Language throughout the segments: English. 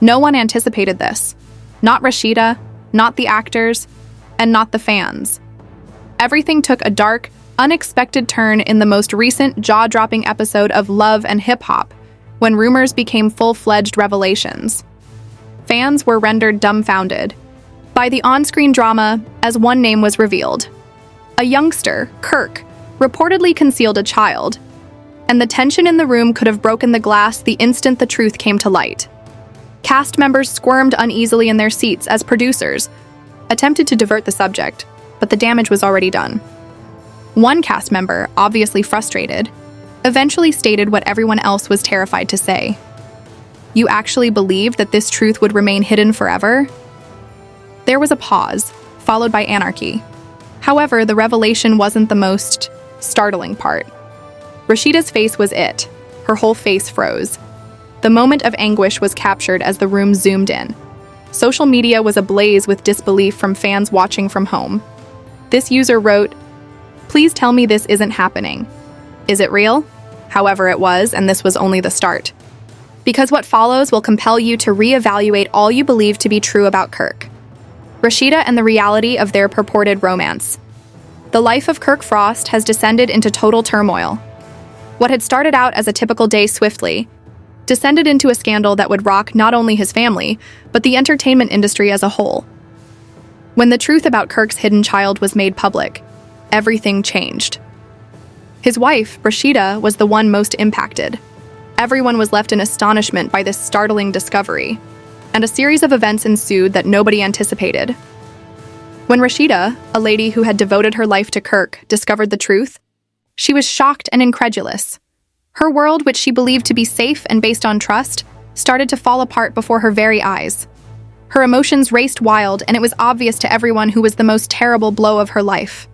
No one anticipated this. Not Rasheeda, not the actors, and not the fans. Everything took a dark, unexpected turn in the most recent jaw-dropping episode of Love and Hip Hop, when rumors became full-fledged revelations. Fans were rendered dumbfounded by the on-screen drama as one name was revealed. A youngster, Kirk, reportedly concealed a child, and the tension in the room could have broken the glass the instant the truth came to light. Cast members squirmed uneasily in their seats as producers attempted to divert the subject, but the damage was already done. One cast member, obviously frustrated, eventually stated what everyone else was terrified to say. "You actually believed that this truth would remain hidden forever?" There was a pause, followed by anarchy. However, the revelation wasn't the most startling part. Rasheeda's face was it. Her whole face froze. The moment of anguish was captured as the room zoomed in. Social media was ablaze with disbelief from fans watching from home. This user wrote, "Please tell me this isn't happening. Is it real?" However, it was, and this was only the start. Because what follows will compel you to reevaluate all you believe to be true about Kirk, Rasheeda, and the reality of their purported romance. The life of Kirk Frost has descended into total turmoil. What had started out as a typical day swiftly descended into a scandal that would rock not only his family, but the entertainment industry as a whole. When the truth about Kirk's hidden child was made public, everything changed. His wife, Rasheeda, was the one most impacted. Everyone was left in astonishment by this startling discovery, and a series of events ensued that nobody anticipated. When Rasheeda, a lady who had devoted her life to Kirk, discovered the truth, she was shocked and incredulous. Her world, which she believed to be safe and based on trust, started to fall apart before her very eyes. Her emotions raced wild, and it was obvious to everyone who was the most terrible blow of her life.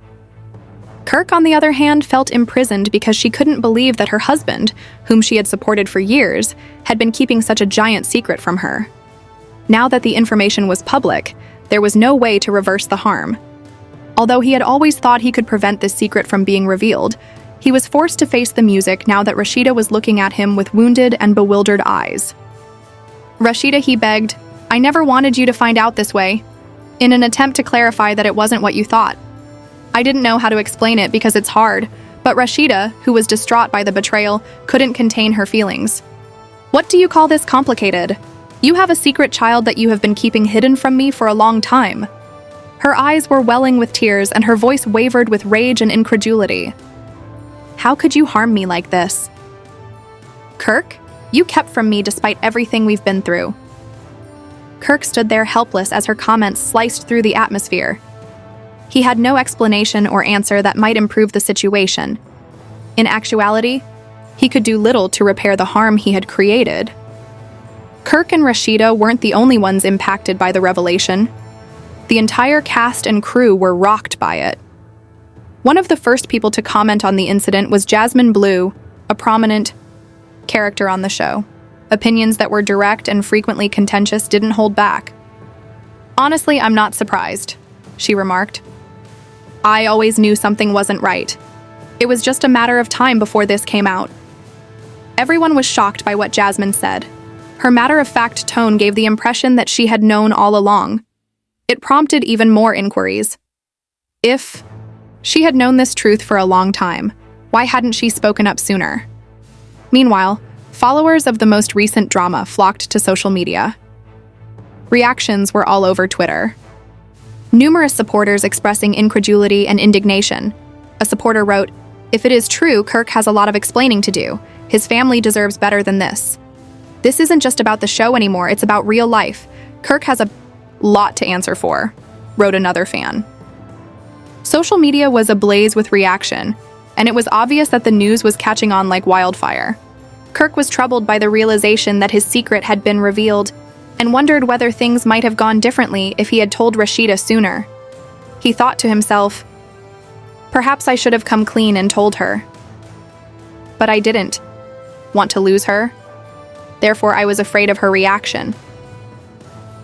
Kirk, on the other hand, felt imprisoned because she couldn't believe that her husband, whom she had supported for years, had been keeping such a giant secret from her. Now that the information was public, there was no way to reverse the harm. Although he had always thought he could prevent this secret from being revealed, he was forced to face the music now that Rasheeda was looking at him with wounded and bewildered eyes. "Rasheeda," he begged, "I never wanted you to find out this way," in an attempt to clarify that it wasn't what you thought. "I didn't know how to explain it because it's hard," but Rasheeda, who was distraught by the betrayal, couldn't contain her feelings. "What do you call this complicated? You have a secret child that you have been keeping hidden from me for a long time." Her eyes were welling with tears and her voice wavered with rage and incredulity. "How could you harm me like this? Kirk, you kept from me despite everything we've been through." Kirk stood there helpless as her comments sliced through the atmosphere. He had no explanation or answer that might improve the situation. In actuality, he could do little to repair the harm he had created. Kirk and Rasheeda weren't the only ones impacted by the revelation. The entire cast and crew were rocked by it. One of the first people to comment on the incident was Jasmine Blue, a prominent character on the show. Opinions that were direct and frequently contentious didn't hold back. "Honestly, I'm not surprised," she remarked. "I always knew something wasn't right. It was just a matter of time before this came out." Everyone was shocked by what Jasmine said. Her matter-of-fact tone gave the impression that she had known all along. It prompted even more inquiries. If she had known this truth for a long time, why hadn't she spoken up sooner? Meanwhile, followers of the most recent drama flocked to social media. Reactions were all over Twitter. Numerous supporters expressing incredulity and indignation. A supporter wrote, "If it is true, Kirk has a lot of explaining to do. His family deserves better than this. This isn't just about the show anymore, it's about real life. Kirk has a lot to answer for," wrote another fan. Social media was ablaze with reaction, and it was obvious that the news was catching on like wildfire. Kirk was troubled by the realization that his secret had been revealed and wondered whether things might have gone differently if he had told Rasheeda sooner. He thought to himself, "Perhaps I should have come clean and told her. But I didn't want to lose her. Therefore, I was afraid of her reaction."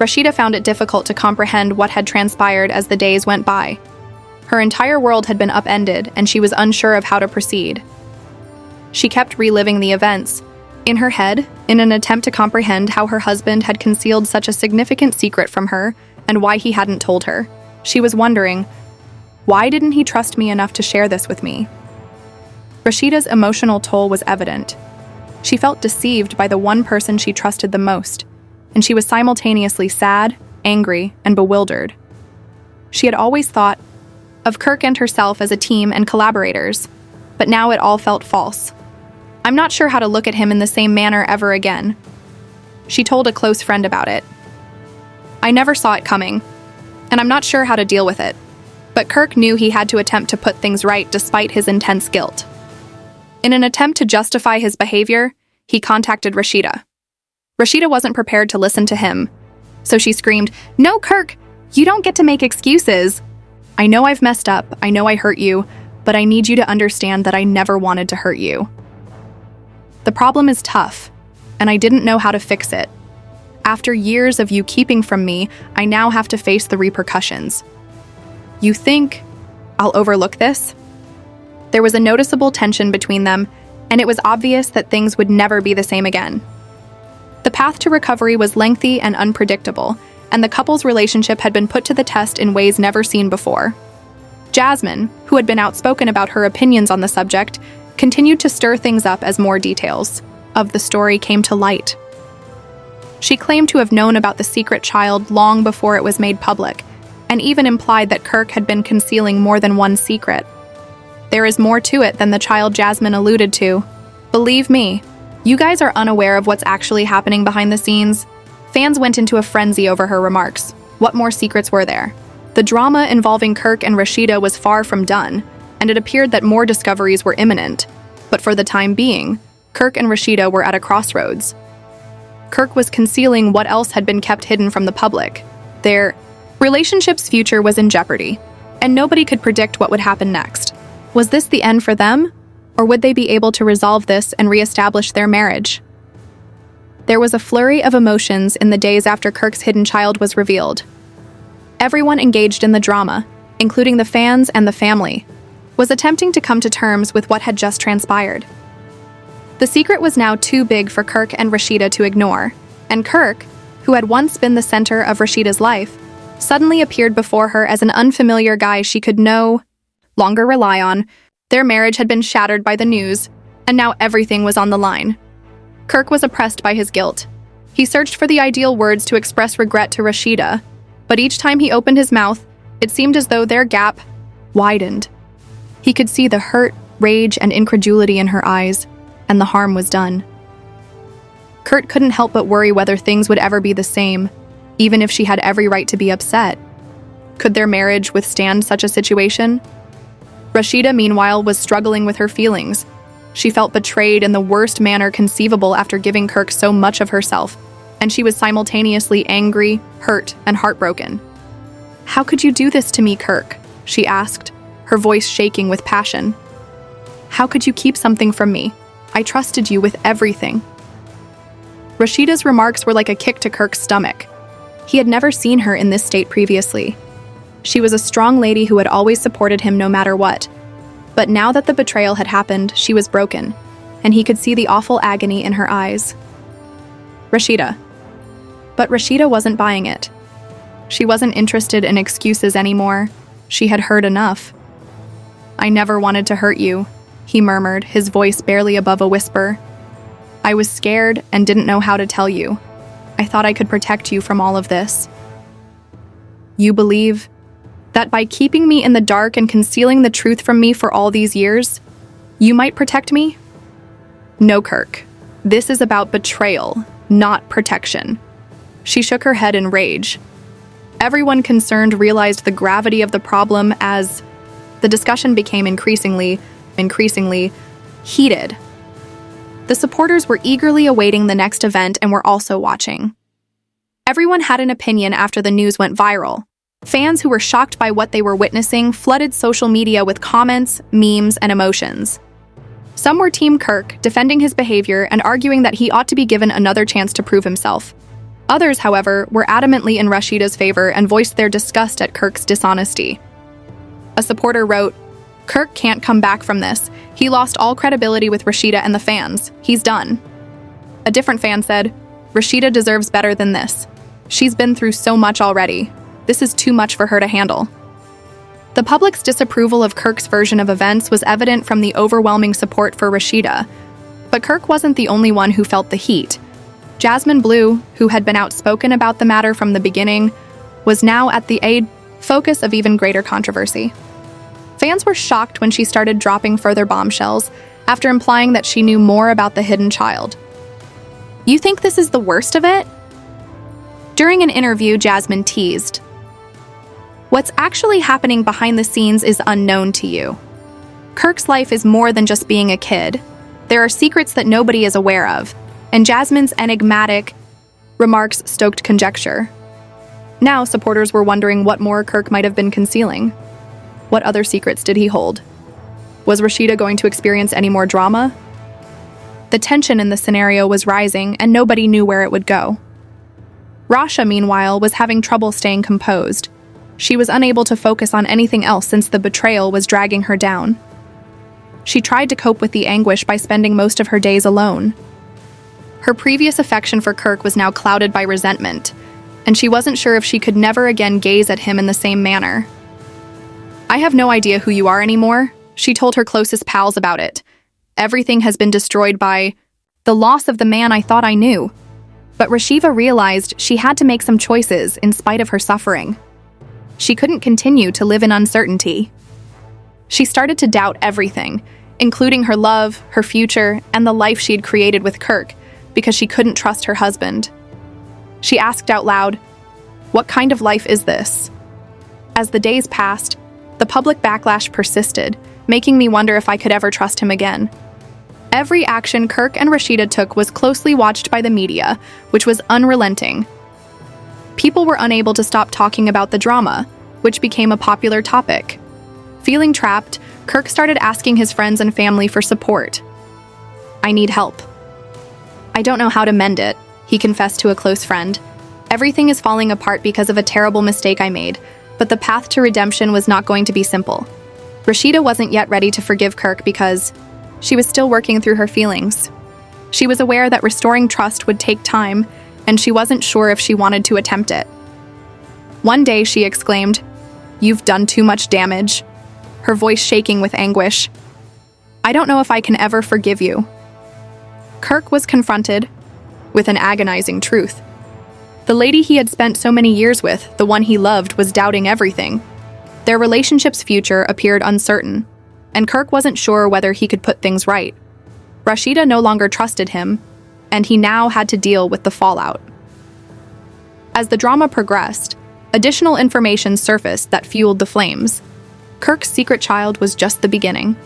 Rasheeda found it difficult to comprehend what had transpired as the days went by. Her entire world had been upended, and she was unsure of how to proceed. She kept reliving the events, In her head, in an attempt to comprehend how her husband had concealed such a significant secret from her and why he hadn't told her, she was wondering, why didn't he trust me enough to share this with me? Rasheeda's emotional toll was evident. She felt deceived by the one person she trusted the most, and she was simultaneously sad, angry, and bewildered. She had always thought of Kirk and herself as a team and collaborators, but now it all felt false. I'm not sure how to look at him in the same manner ever again. She told a close friend about it. I never saw it coming, and I'm not sure how to deal with it. But Kirk knew he had to attempt to put things right despite his intense guilt. In an attempt to justify his behavior, he contacted Rasheeda. Rasheeda wasn't prepared to listen to him, so she screamed, "No, Kirk! You don't get to make excuses! I know I've messed up, I know I hurt you, but I need you to understand that I never wanted to hurt you. The problem is tough, and I didn't know how to fix it. After years of you keeping from me, I now have to face the repercussions. You think I'll overlook this?" There was a noticeable tension between them, and it was obvious that things would never be the same again. The path to recovery was lengthy and unpredictable, and the couple's relationship had been put to the test in ways never seen before. Jasmine, who had been outspoken about her opinions on the subject, continued to stir things up as more details of the story came to light. She claimed to have known about the secret child long before it was made public, and even implied that Kirk had been concealing more than one secret. There is more to it than the child Jasmine alluded to. Believe me, you guys are unaware of what's actually happening behind the scenes. Fans went into a frenzy over her remarks. What more secrets were there? The drama involving Kirk and Rasheeda was far from done, and it appeared that more discoveries were imminent. But for the time being, Kirk and Rasheeda were at a crossroads. Kirk was concealing what else had been kept hidden from the public. Their relationship's future was in jeopardy, and nobody could predict what would happen next. Was this the end for them, or would they be able to resolve this and reestablish their marriage? There was a flurry of emotions in the days after Kirk's hidden child was revealed. Everyone engaged in the drama, including the fans and the family, was attempting to come to terms with what had just transpired. The secret was now too big for Kirk and Rasheeda to ignore, and Kirk, who had once been the center of Rasheeda's life, suddenly appeared before her as an unfamiliar guy she could no longer rely on. Their marriage had been shattered by the news, and now everything was on the line. Kirk was oppressed by his guilt. He searched for the ideal words to express regret to Rasheeda, but each time he opened his mouth, it seemed as though their gap widened. He could see the hurt, rage, and incredulity in her eyes, and the harm was done. Kurt couldn't help but worry whether things would ever be the same, even if she had every right to be upset. Could their marriage withstand such a situation? Rasheeda, meanwhile, was struggling with her feelings. She felt betrayed in the worst manner conceivable after giving Kirk so much of herself, and she was simultaneously angry, hurt, and heartbroken. "How could you do this to me, Kirk?" she asked, her voice shaking with passion. "How could you keep something from me? I trusted you with everything." Rasheeda's remarks were like a kick to Kirk's stomach. He had never seen her in this state previously. She was a strong lady who had always supported him no matter what. But now that the betrayal had happened, she was broken, and he could see the awful agony in her eyes. Rasheeda. But Rasheeda wasn't buying it. She wasn't interested in excuses anymore. She had heard enough. "I never wanted to hurt you," he murmured, his voice barely above a whisper. "I was scared and didn't know how to tell you. I thought I could protect you from all of this." "You believe that by keeping me in the dark and concealing the truth from me for all these years, you might protect me?" "No, Kirk. This is about betrayal, not protection." She shook her head in rage. Everyone concerned realized the gravity of the problem as the discussion became increasingly heated. The supporters were eagerly awaiting the next event and were also watching. Everyone had an opinion after the news went viral. Fans who were shocked by what they were witnessing flooded social media with comments, memes, and emotions. Some were Team Kirk, defending his behavior and arguing that he ought to be given another chance to prove himself. Others, however, were adamantly in Rasheeda's favor and voiced their disgust at Kirk's dishonesty. A supporter wrote, "Kirk can't come back from this. He lost all credibility with Rasheeda and the fans. He's done." A different fan said, "Rasheeda deserves better than this. She's been through so much already. This is too much for her to handle." The public's disapproval of Kirk's version of events was evident from the overwhelming support for Rasheeda. But Kirk wasn't the only one who felt the heat. Jasmine Blue, who had been outspoken about the matter from the beginning, was now at the focus of even greater controversy. Fans were shocked when she started dropping further bombshells after implying that she knew more about the hidden child. "You think this is the worst of it?" During an interview, Jasmine teased, "What's actually happening behind the scenes is unknown to you. Kirk's life is more than just being a kid. There are secrets that nobody is aware of," and Jasmine's enigmatic remarks stoked conjecture. Now, supporters were wondering what more Kirk might have been concealing. What other secrets did he hold? Was Rasheeda going to experience any more drama? The tension in the scenario was rising, and nobody knew where it would go. Rasha, meanwhile, was having trouble staying composed. She was unable to focus on anything else since the betrayal was dragging her down. She tried to cope with the anguish by spending most of her days alone. Her previous affection for Kirk was now clouded by resentment, and she wasn't sure if she could never again gaze at him in the same manner. "I have no idea who you are anymore," she told her closest pals about it. "Everything has been destroyed by the loss of the man I thought I knew." But Rasheeda realized she had to make some choices in spite of her suffering. She couldn't continue to live in uncertainty. She started to doubt everything, including her love, her future, and the life she'd created with Kirk, because she couldn't trust her husband. She asked out loud, "What kind of life is this?" As the days passed, the public backlash persisted, making me wonder if I could ever trust him again. Every action Kirk and Rasheeda took was closely watched by the media, which was unrelenting. People were unable to stop talking about the drama, which became a popular topic. Feeling trapped, Kirk started asking his friends and family for support. "I need help. I don't know how to mend it," he confessed to a close friend. "Everything is falling apart because of a terrible mistake I made, but the path to redemption was not going to be simple." Rasheeda wasn't yet ready to forgive Kirk because she was still working through her feelings. She was aware that restoring trust would take time, and she wasn't sure if she wanted to attempt it. One day she exclaimed, "You've done too much damage," her voice shaking with anguish. "I don't know if I can ever forgive you." Kirk was confronted with an agonizing truth. The lady he had spent so many years with, the one he loved, was doubting everything. Their relationship's future appeared uncertain, and Kirk wasn't sure whether he could put things right. Rasheeda no longer trusted him, and he now had to deal with the fallout. As the drama progressed, additional information surfaced that fueled the flames. Kirk's secret child was just the beginning.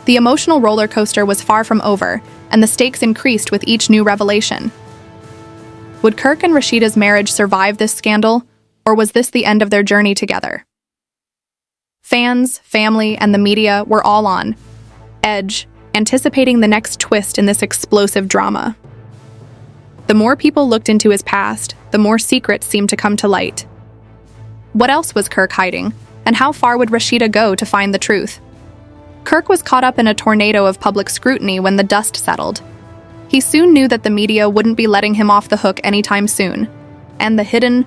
The emotional roller coaster was far from over, and the stakes increased with each new revelation. Would Kirk and Rasheeda's marriage survive this scandal, or was this the end of their journey together? Fans, family, and the media were all on edge, anticipating the next twist in this explosive drama. The more people looked into his past, the more secrets seemed to come to light. What else was Kirk hiding, and how far would Rasheeda go to find the truth? Kirk was caught up in a tornado of public scrutiny when the dust settled. He soon knew that the media wouldn't be letting him off the hook anytime soon, and the hidden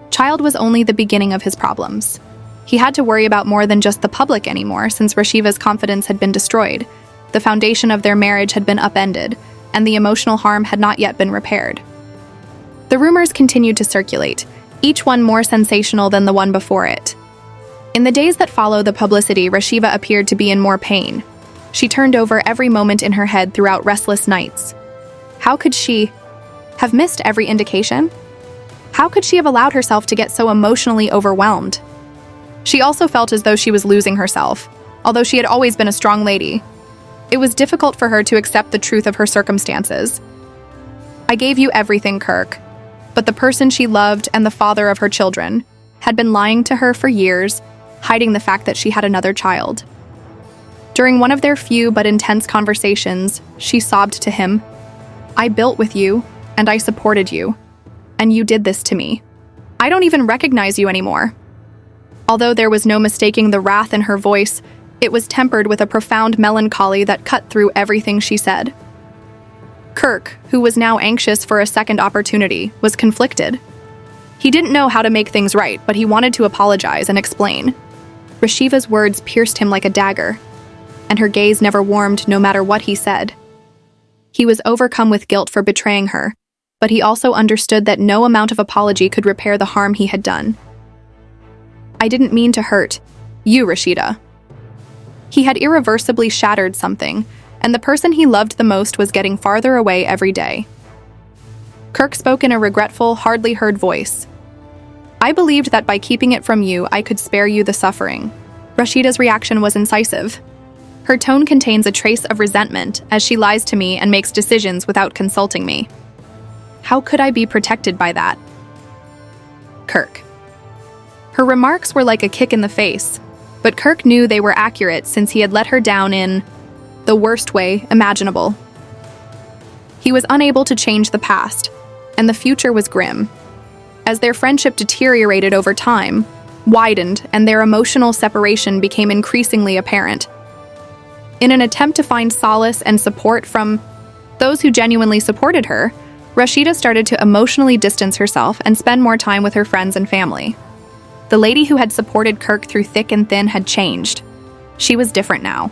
child was only the beginning of his problems. He had to worry about more than just the public anymore, since Rasheeda's confidence had been destroyed, the foundation of their marriage had been upended, and the emotional harm had not yet been repaired. The rumors continued to circulate, each one more sensational than the one before it. In the days that followed the publicity, Rasheeda appeared to be in more pain. She turned over every moment in her head throughout restless nights. How could she have missed every indication? How could she have allowed herself to get so emotionally overwhelmed? She also felt as though she was losing herself, although she had always been a strong lady. It was difficult for her to accept the truth of her circumstances. "I gave you everything, Kirk, but the person she loved and the father of her children had been lying to her for years, hiding the fact that she had another child." During one of their few but intense conversations, she sobbed to him, "I built with you, and I supported you, and you did this to me. I don't even recognize you anymore." Although there was no mistaking the wrath in her voice, it was tempered with a profound melancholy that cut through everything she said. Kirk, who was now anxious for a second opportunity, was conflicted. He didn't know how to make things right, but he wanted to apologize and explain. Rasheeda's words pierced him like a dagger, and her gaze never warmed no matter what he said. He was overcome with guilt for betraying her, but he also understood that no amount of apology could repair the harm he had done. I didn't mean to hurt you, Rasheeda. He had irreversibly shattered something, and the person he loved the most was getting farther away every day. Kirk spoke in a regretful, hardly heard voice. I believed that by keeping it from you, I could spare you the suffering. Rasheeda's reaction was incisive. Her tone contains a trace of resentment as she lies to me and makes decisions without consulting me. How could I be protected by that? Kirk. Her remarks were like a kick in the face, but Kirk knew they were accurate since he had let her down in the worst way imaginable. He was unable to change the past, and the future was grim. As their friendship deteriorated over time, widened, and their emotional separation became increasingly apparent. In an attempt to find solace and support from those who genuinely supported her, Rasheeda started to emotionally distance herself and spend more time with her friends and family. The lady who had supported Kirk through thick and thin had changed. She was different now.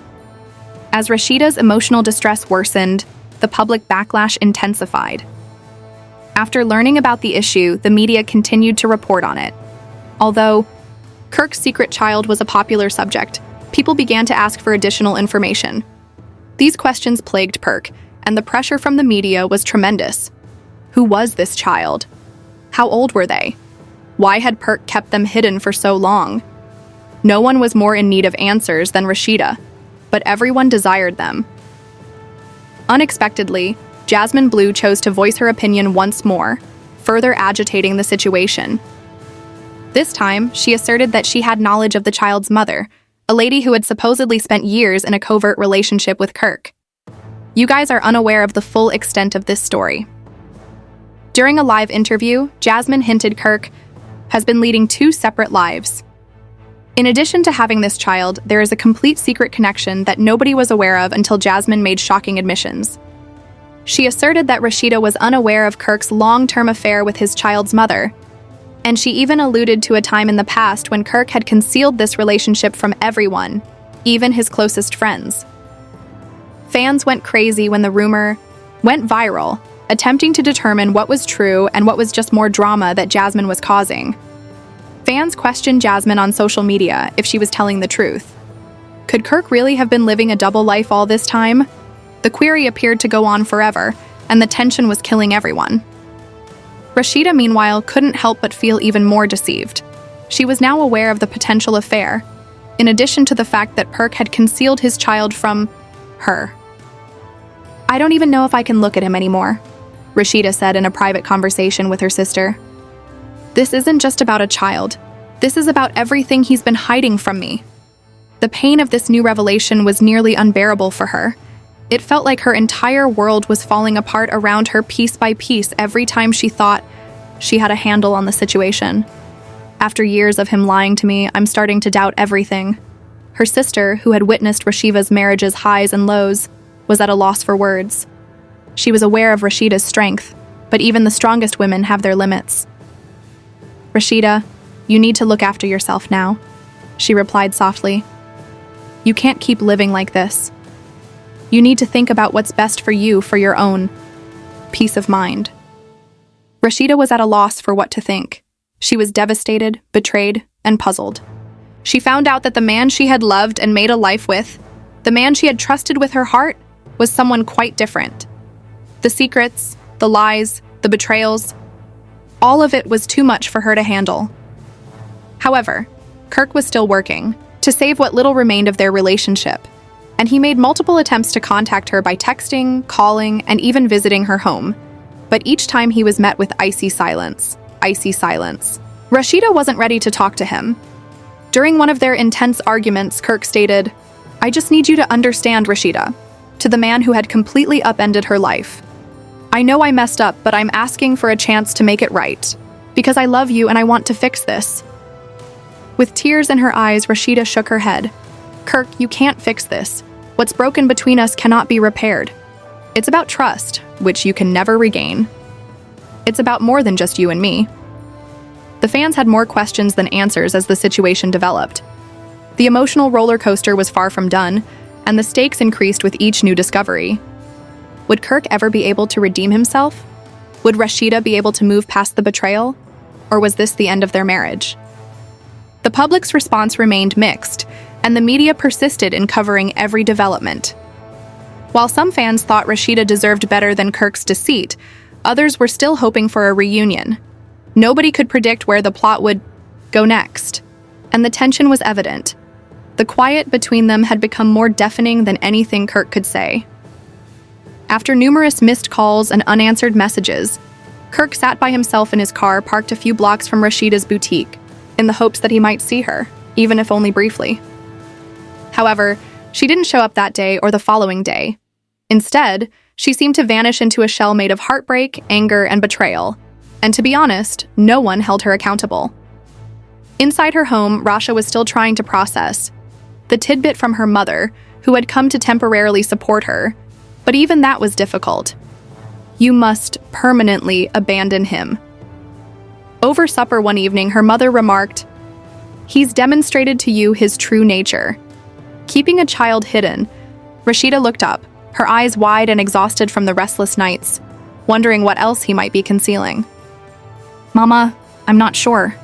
As Rasheeda's emotional distress worsened, the public backlash intensified. After learning about the issue, the media continued to report on it. Although Kirk's secret child was a popular subject, people began to ask for additional information. These questions plagued Kirk, and the pressure from the media was tremendous. Who was this child? How old were they? Why had Kirk kept them hidden for so long? No one was more in need of answers than Rasheeda, but everyone desired them. Unexpectedly, Jasmine Blue chose to voice her opinion once more, further agitating the situation. This time, she asserted that she had knowledge of the child's mother, a lady who had supposedly spent years in a covert relationship with Kirk. You guys are unaware of the full extent of this story. During a live interview, Jasmine hinted Kirk has been leading 2 separate lives. In addition to having this child, there is a complete secret connection that nobody was aware of until Jasmine made shocking admissions. She asserted that Rasheeda was unaware of Kirk's long-term affair with his child's mother, and she even alluded to a time in the past when Kirk had concealed this relationship from everyone, even his closest friends. Fans went crazy when the rumor went viral, attempting to determine what was true and what was just more drama that Jasmine was causing. Fans questioned Jasmine on social media if she was telling the truth. Could Kirk really have been living a double life all this time? The query appeared to go on forever, and the tension was killing everyone. Rasheeda, meanwhile, couldn't help but feel even more deceived. She was now aware of the potential affair, in addition to the fact that Kirk had concealed his child from her. I don't even know if I can look at him anymore, Rasheeda said in a private conversation with her sister. This isn't just about a child. This is about everything he's been hiding from me. The pain of this new revelation was nearly unbearable for her. It felt like her entire world was falling apart around her piece by piece every time she thought she had a handle on the situation. After years of him lying to me, I'm starting to doubt everything. Her sister, who had witnessed Rasheeda's marriage's highs and lows, was at a loss for words. She was aware of Rasheeda's strength, but even the strongest women have their limits. Rasheeda, you need to look after yourself now, she replied softly. You can't keep living like this. You need to think about what's best for you for your own peace of mind. Rasheeda was at a loss for what to think. She was devastated, betrayed, and puzzled. She found out that the man she had loved and made a life with, the man she had trusted with her heart, was someone quite different. The secrets, the lies, the betrayals, all of it was too much for her to handle. However, Kirk was still working to save what little remained of their relationship, and he made multiple attempts to contact her by texting, calling, and even visiting her home. But each time he was met with icy silence. Icy silence. Rasheeda wasn't ready to talk to him. During one of their intense arguments, Kirk stated, I just need you to understand, Rasheeda, to the man who had completely upended her life. I know I messed up, but I'm asking for a chance to make it right, because I love you and I want to fix this. With tears in her eyes, Rasheeda shook her head. Kirk, you can't fix this. What's broken between us cannot be repaired. It's about trust, which you can never regain. It's about more than just you and me. The fans had more questions than answers as the situation developed. The emotional roller coaster was far from done, and the stakes increased with each new discovery. Would Kirk ever be able to redeem himself? Would Rasheeda be able to move past the betrayal? Or was this the end of their marriage? The public's response remained mixed, and the media persisted in covering every development. While some fans thought Rasheeda deserved better than Kirk's deceit, others were still hoping for a reunion. Nobody could predict where the plot would go next, and the tension was evident. The quiet between them had become more deafening than anything Kirk could say. After numerous missed calls and unanswered messages, Kirk sat by himself in his car parked a few blocks from Rasheeda's boutique, in the hopes that he might see her, even if only briefly. However, she didn't show up that day or the following day. Instead, she seemed to vanish into a shell made of heartbreak, anger, and betrayal. And to be honest, no one held her accountable. Inside her home, Rasha was still trying to process the tidbit from her mother, who had come to temporarily support her, but even that was difficult. You must permanently abandon him. Over supper one evening, her mother remarked, "He's demonstrated to you his true nature." Keeping a child hidden, Rasheeda looked up, her eyes wide and exhausted from the restless nights, wondering what else he might be concealing. "Mama, I'm not sure.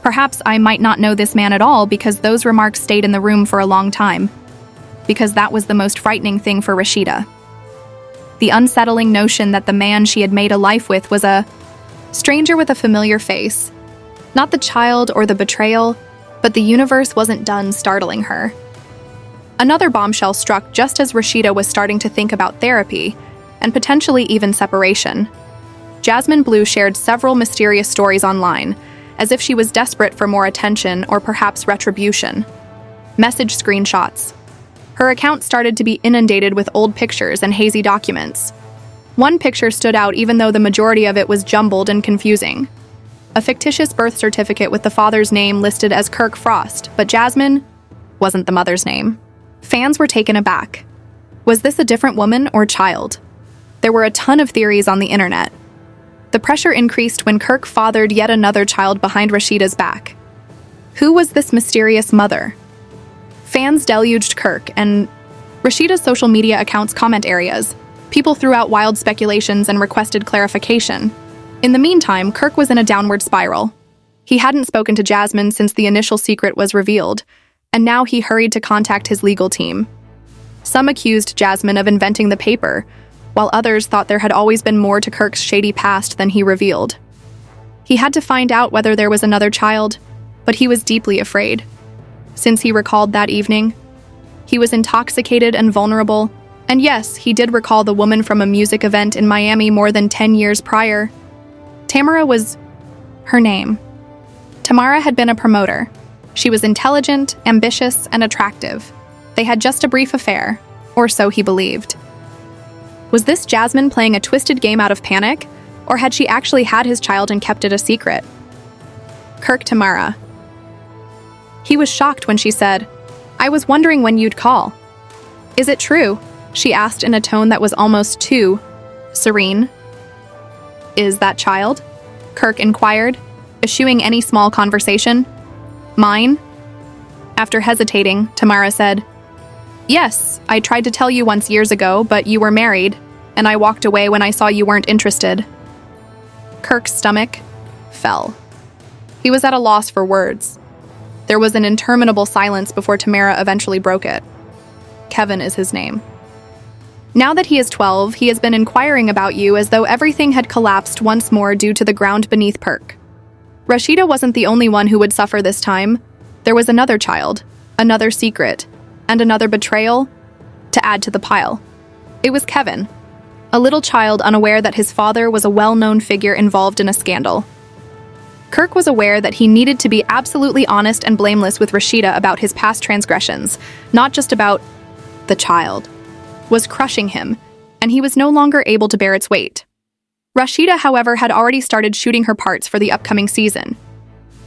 Perhaps I might not know this man at all because those remarks stayed in the room for a long time. Because that was the most frightening thing for Rasheeda. The unsettling notion that the man she had made a life with was a stranger with a familiar face. Not the child or the betrayal, but the universe wasn't done startling her. Another bombshell struck just as Rasheeda was starting to think about therapy, and potentially even separation. Jasmine Blue shared several mysterious stories online, as if she was desperate for more attention or perhaps retribution. Message screenshots. Her account started to be inundated with old pictures and hazy documents. One picture stood out even though the majority of it was jumbled and confusing. A fictitious birth certificate with the father's name listed as Kirk Frost, but Jasmine wasn't the mother's name. Fans were taken aback. Was this a different woman or child? There were a ton of theories on the internet. The pressure increased when Kirk fathered yet another child behind Rasheeda's back. Who was this mysterious mother? Fans deluged Kirk and Rasheeda's social media accounts' comment areas. People threw out wild speculations and requested clarification. In the meantime, Kirk was in a downward spiral. He hadn't spoken to Jasmine since the initial secret was revealed, and now he hurried to contact his legal team. Some accused Jasmine of inventing the paper, while others thought there had always been more to Kirk's shady past than he revealed. He had to find out whether there was another child, but he was deeply afraid. Since he recalled that evening, he was intoxicated and vulnerable, and yes, he did recall the woman from a music event in Miami more than 10 years prior. Tamara was her name. Tamara had been a promoter. She was intelligent, ambitious, and attractive. They had just a brief affair, or so he believed. Was this Jasmine playing a twisted game out of panic, or had she actually had his child and kept it a secret? Kirk Tamara. He was shocked when she said, "I was wondering when you'd call." "Is it true?" she asked in a tone that was almost too serene. "Is that child?" Kirk inquired, eschewing any small conversation. "Mine?" After hesitating, Tamara said, "Yes, I tried to tell you once years ago, but you were married, and I walked away when I saw you weren't interested." Kirk's stomach fell. He was at a loss for words. There was an interminable silence before Tamara eventually broke it. Kevin is his name. Now that he is 12, he has been inquiring about you as though everything had collapsed once more due to the ground beneath Kirk. Rasheeda wasn't the only one who would suffer this time. There was another child, another secret, and another betrayal to add to the pile. It was Kevin, a little child unaware that his father was a well-known figure involved in a scandal. Kirk was aware that he needed to be absolutely honest and blameless with Rasheeda about his past transgressions, not just about the child, was crushing him, and he was no longer able to bear its weight. Rasheeda, however, had already started shooting her parts for the upcoming season.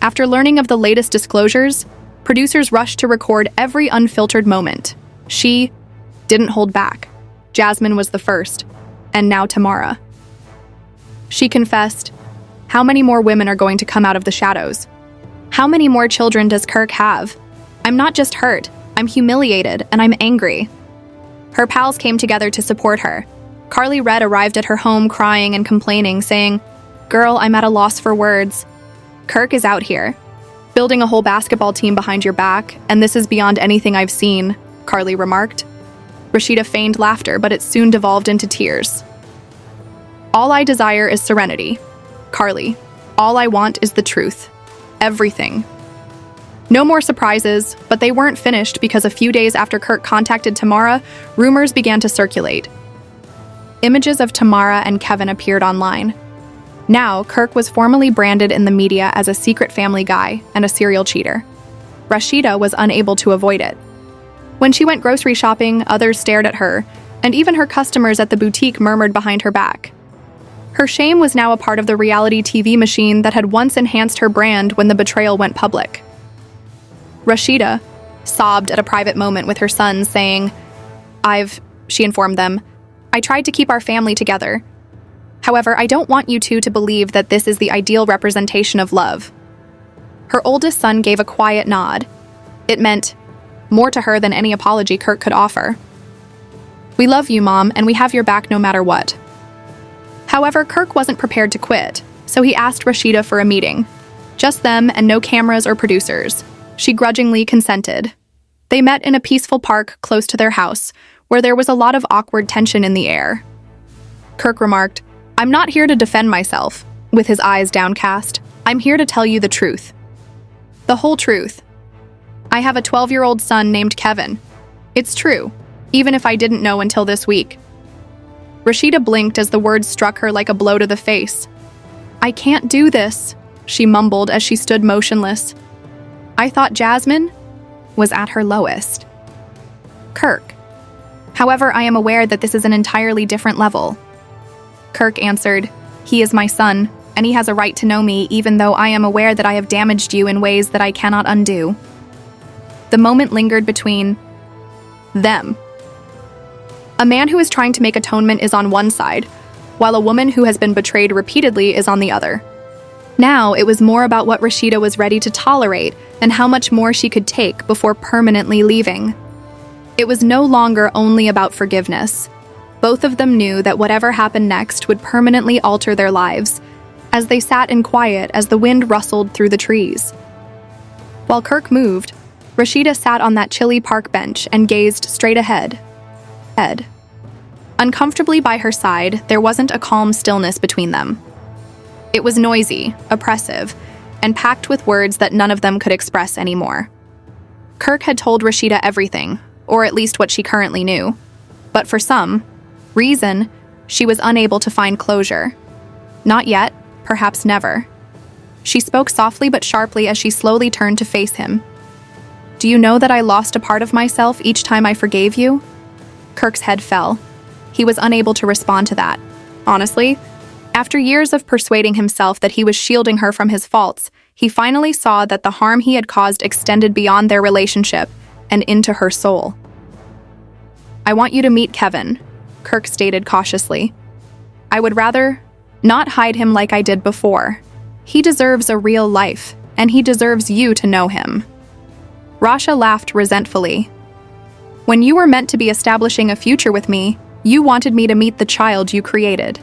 After learning of the latest disclosures, producers rushed to record every unfiltered moment. She didn't hold back. Jasmine was the first, and now Tamara. She confessed, "How many more women are going to come out of the shadows? How many more children does Kirk have? I'm not just hurt, I'm humiliated, and I'm angry." Her pals came together to support her. Carly Red arrived at her home crying and complaining, saying, "Girl, I'm at a loss for words. Kirk is out here, building a whole basketball team behind your back, and this is beyond anything I've seen," Carly remarked. Rasheeda feigned laughter, but it soon devolved into tears. "All I desire is serenity. Carly, all I want is the truth. Everything." No more surprises, but they weren't finished because a few days after Kirk contacted Tamara, rumors began to circulate. Images of Tamara and Kevin appeared online. Now, Kirk was formally branded in the media as a secret family guy and a serial cheater. Rasheeda was unable to avoid it. When she went grocery shopping, others stared at her, and even her customers at the boutique murmured behind her back. Her shame was now a part of the reality TV machine that had once enhanced her brand when the betrayal went public. Rasheeda sobbed at a private moment with her sons, saying, she informed them, "I tried to keep our family together. However, I don't want you two to believe that this is the ideal representation of love." Her oldest son gave a quiet nod. It meant more to her than any apology Kirk could offer. "We love you, Mom, and we have your back no matter what." However, Kirk wasn't prepared to quit, so he asked Rasheeda for a meeting. Just them and no cameras or producers. She grudgingly consented. They met in a peaceful park close to their house, where there was a lot of awkward tension in the air. Kirk remarked, "I'm not here to defend myself," with his eyes downcast. "I'm here to tell you the truth. The whole truth. I have a 12-year-old son named Kevin. It's true, even if I didn't know until this week." Rasheeda blinked as the words struck her like a blow to the face. "I can't do this," she mumbled as she stood motionless. "I thought Jasmine was at her lowest." "Kirk. However, I am aware that this is an entirely different level." Kirk answered, "He is my son, and he has a right to know me, even though I am aware that I have damaged you in ways that I cannot undo." The moment lingered between them. A man who is trying to make atonement is on one side, while a woman who has been betrayed repeatedly is on the other. Now, it was more about what Rasheeda was ready to tolerate and how much more she could take before permanently leaving. It was no longer only about forgiveness. Both of them knew that whatever happened next would permanently alter their lives, as they sat in quiet as the wind rustled through the trees. While Kirk moved, Rasheeda sat on that chilly park bench and gazed straight ahead. Uncomfortably by her side, there wasn't a calm stillness between them. It was noisy, oppressive, and packed with words that none of them could express anymore. Kirk had told Rasheeda everything, or at least what she currently knew. But for some reason, she was unable to find closure. Not yet, perhaps never. She spoke softly but sharply as she slowly turned to face him. "Do you know that I lost a part of myself each time I forgave you?" Kirk's head fell. He was unable to respond to that. Honestly, after years of persuading himself that he was shielding her from his faults, he finally saw that the harm he had caused extended beyond their relationship and into her soul. "I want you to meet Kevin," Kirk stated cautiously. "I would rather not hide him like I did before. He deserves a real life, and he deserves you to know him." Rasha laughed resentfully. "When you were meant to be establishing a future with me, you wanted me to meet the child you created."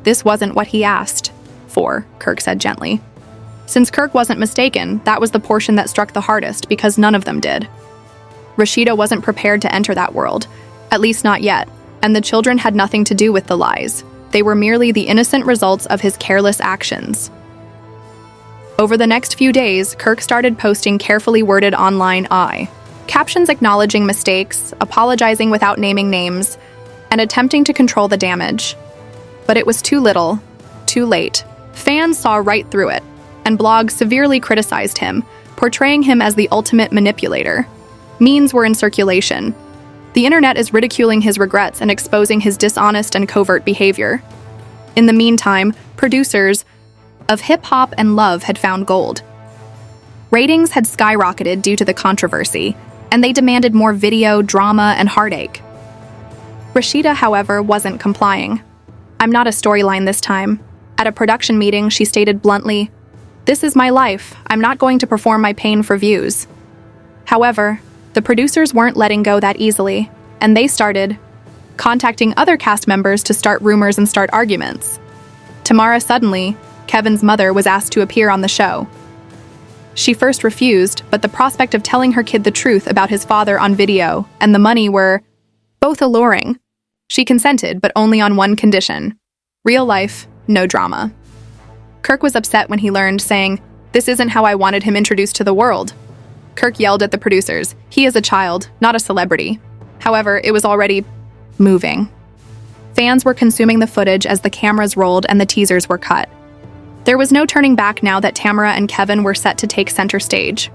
"This wasn't what he asked for," Kirk said gently. Since Kirk wasn't mistaken, that was the portion that struck the hardest because none of them did. Rasheeda wasn't prepared to enter that world, at least not yet, and the children had nothing to do with the lies. They were merely the innocent results of his careless actions. Over the next few days, Kirk started posting carefully worded online captions acknowledging mistakes, apologizing without naming names, and attempting to control the damage. But it was too little, too late. Fans saw right through it, and blogs severely criticized him, portraying him as the ultimate manipulator. Memes were in circulation. The internet is ridiculing his regrets and exposing his dishonest and covert behavior. In the meantime, producers of hip-hop and love had found gold. Ratings had skyrocketed due to the controversy, and they demanded more video, drama, and heartache. Rasheeda, however, wasn't complying. "I'm not a storyline this time." At a production meeting, she stated bluntly, "This is my life. I'm not going to perform my pain for views." However, the producers weren't letting go that easily, and they started contacting other cast members to start rumors and start arguments. Tamara suddenly, Kevin's mother, was asked to appear on the show. She first refused, but the prospect of telling her kid the truth about his father on video and the money were both alluring. She consented, but only on one condition: real life, no drama. Kirk was upset when he learned, saying, "This isn't how I wanted him introduced to the world." Kirk yelled at the producers, "He is a child, not a celebrity." However, it was already moving. Fans were consuming the footage as the cameras rolled and the teasers were cut. There was no turning back now that Tamara and Kevin were set to take center stage.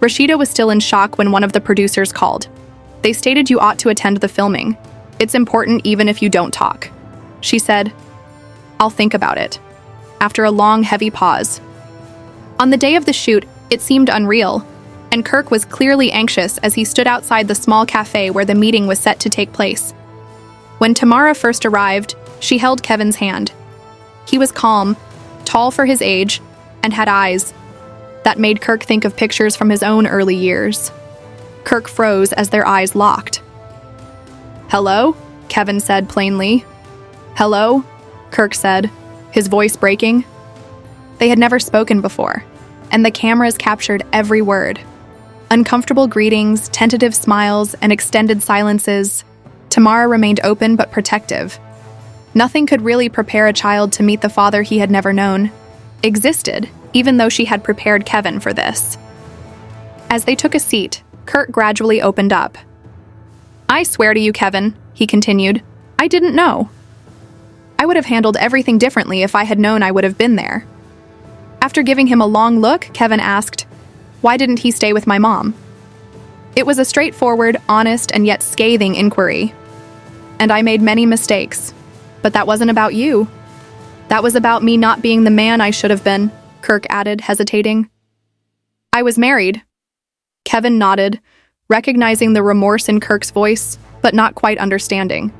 Rasheeda was still in shock when one of the producers called. "They stated you ought to attend the filming. It's important even if you don't talk." She said, "I'll think about it," after a long, heavy pause. On the day of the shoot, it seemed unreal, and Kirk was clearly anxious as he stood outside the small cafe where the meeting was set to take place. When Tamara first arrived, she held Kevin's hand. He was calm, tall for his age, and had eyes that made Kirk think of pictures from his own early years. Kirk froze as their eyes locked. "Hello?" Kevin said plainly. "Hello?" Kirk said, his voice breaking. They had never spoken before, and the cameras captured every word. Uncomfortable greetings, tentative smiles, and extended silences. Tamara remained open but protective. Nothing could really prepare a child to meet the father he had never known, existed, even though she had prepared Kevin for this. As they took a seat, Kirk gradually opened up. "I swear to you, Kevin," he continued, "I didn't know. I would have handled everything differently if I had known I would have been there." After giving him a long look, Kevin asked, "Why didn't he stay with my mom?" It was a straightforward, honest, and yet scathing inquiry. "And I made many mistakes. But that wasn't about you. That was about me not being the man I should have been," Kirk added, hesitating. "I was married." Kevin nodded, recognizing the remorse in Kirk's voice, but not quite understanding.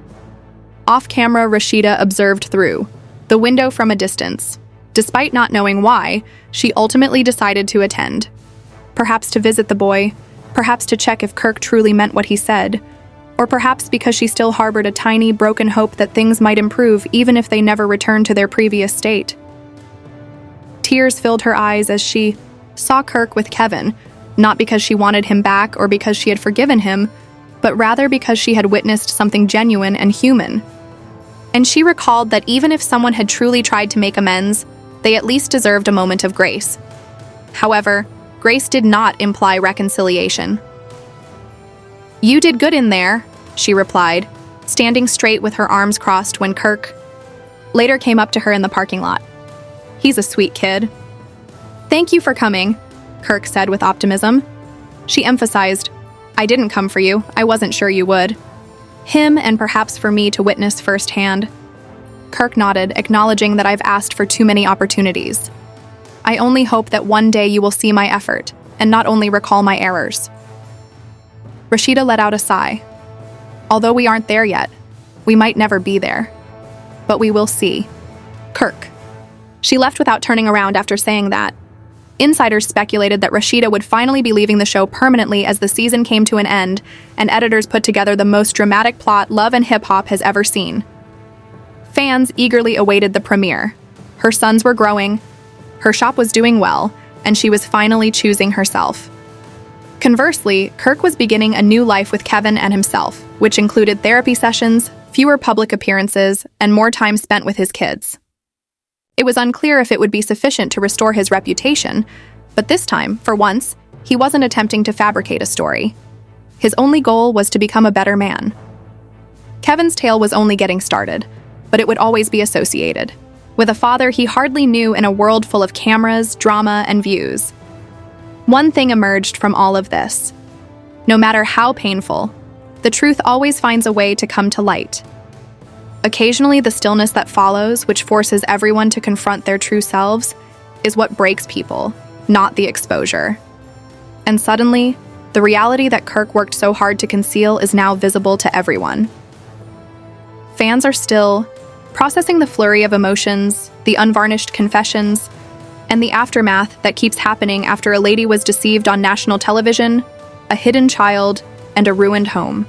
Off-camera, Rasheeda observed through the window from a distance. Despite not knowing why, she ultimately decided to attend. Perhaps to visit the boy, perhaps to check if Kirk truly meant what he said, or perhaps because she still harbored a tiny, broken hope that things might improve even if they never returned to their previous state. Tears filled her eyes as she saw Kirk with Kevin, not because she wanted him back or because she had forgiven him, but rather because she had witnessed something genuine and human. And she recalled that even if someone had truly tried to make amends, they at least deserved a moment of grace. However, grace did not imply reconciliation. "You did good in there," she replied, standing straight with her arms crossed when Kirk later came up to her in the parking lot. "He's a sweet kid." "Thank you for coming," Kirk said with optimism. She emphasized, "I didn't come for you. I wasn't sure you would." Him, and perhaps for me to witness firsthand. Kirk nodded, acknowledging that I've asked for too many opportunities. "I only hope that one day you will see my effort, and not only recall my errors." Rasheeda let out a sigh. "Although we aren't there yet, we might never be there. But we will see." Kirk. She left without turning around after saying that. Insiders speculated that Rasheeda would finally be leaving the show permanently as the season came to an end, and editors put together the most dramatic plot Love and Hip Hop has ever seen. Fans eagerly awaited the premiere. Her sons were growing, her shop was doing well, and she was finally choosing herself. Conversely, Kirk was beginning a new life with Kevin and himself, which included therapy sessions, fewer public appearances, and more time spent with his kids. It was unclear if it would be sufficient to restore his reputation, but this time, for once, he wasn't attempting to fabricate a story. His only goal was to become a better man. Kevin's tale was only getting started, but it would always be associated with a father he hardly knew in a world full of cameras, drama, and views. One thing emerged from all of this. No matter how painful, the truth always finds a way to come to light. Occasionally, the stillness that follows, which forces everyone to confront their true selves, is what breaks people, not the exposure. And suddenly, the reality that Kirk worked so hard to conceal is now visible to everyone. Fans are still processing the flurry of emotions, the unvarnished confessions, and the aftermath that keeps happening after a lady was deceived on national television, a hidden child, and a ruined home.